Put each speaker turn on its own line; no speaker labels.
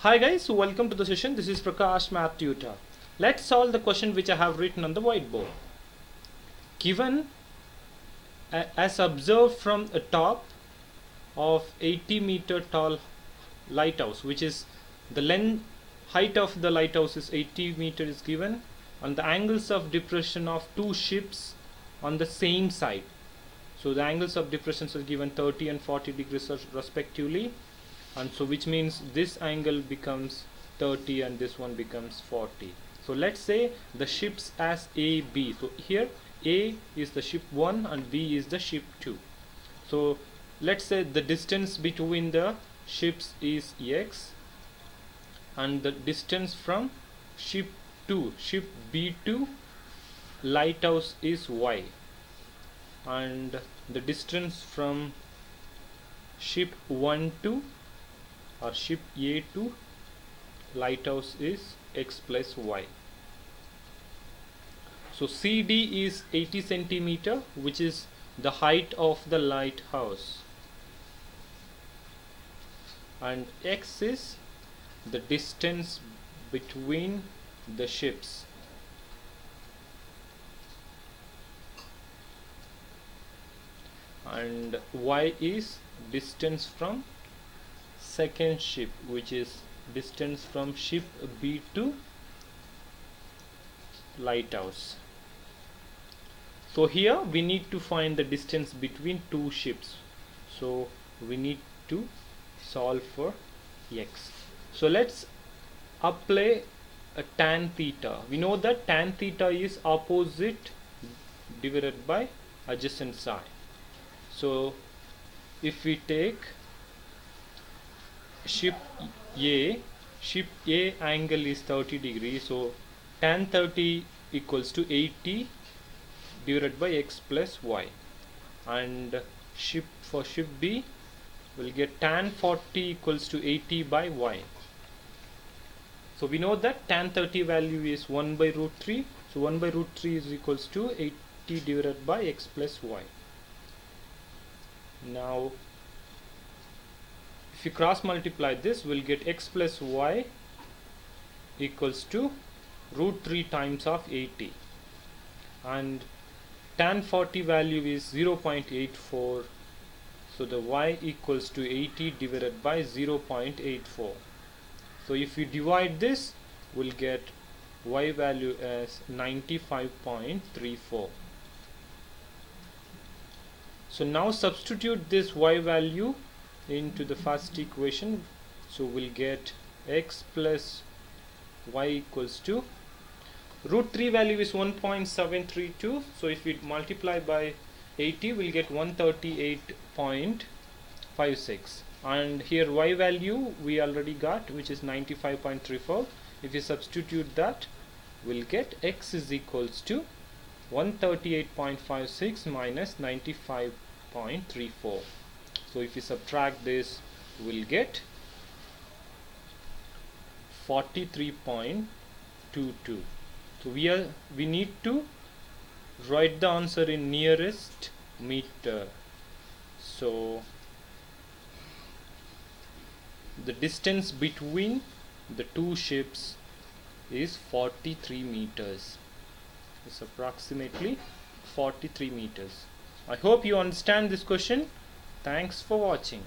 Hi guys, so welcome to the session. This is Prakash Math Tutor. Let's solve the question which I have written on the whiteboard. Given as observed from a top of 80-meter tall lighthouse, which is the height of the lighthouse is 80 meter is given, and the angles of depression of two ships on the same side. So the angles of depressions are given 30 and 40 degrees respectively, and so which means this angle becomes 30 and this one becomes 40. So let's say the ships as A, B. So here A is the ship 1 and B is the ship 2. So let's say the distance between the ships is X and the distance from ship B2 lighthouse is Y, and the distance from ship 1 to or ship A to lighthouse is X plus Y. So CD is 80 centimeter, which is the height of the lighthouse, and X is the distance between the ships. And Y is distance from second ship, which is distance from ship B to lighthouse. So here we need to find the distance between two ships, so we need to solve for X. So let's apply a tan theta. We know that tan theta is opposite divided by adjacent side. So if we take ship A angle is 30 degrees, so tan 30 equals to 80 divided by X plus Y, and for ship B we'll get tan 40 equals to 80 by Y. So we know that tan 30 value is 1 by root 3, so 1 by root 3 is equals to 80 divided by X plus Y. Now if you cross multiply this, we'll get X plus Y equals to root 3 times of 80, and tan 40 value is 0.84, so the Y equals to 80 divided by 0.84. So if you divide this, we'll get Y value as 95.34. So now substitute this Y value into the first equation, so we'll get X plus Y equals to root 3 value is 1.732, so if we multiply by 80 we'll get 138.56, and here Y value we already got, which is 95.34. if you substitute that, we'll get X is equals to 138.56 minus 95.34. So if you subtract this, we'll get 43.22. So we need to write the answer in nearest meter. So the distance between the two ships is 43 meters. It's approximately 43 meters. I hope you understand this question. Thanks for watching.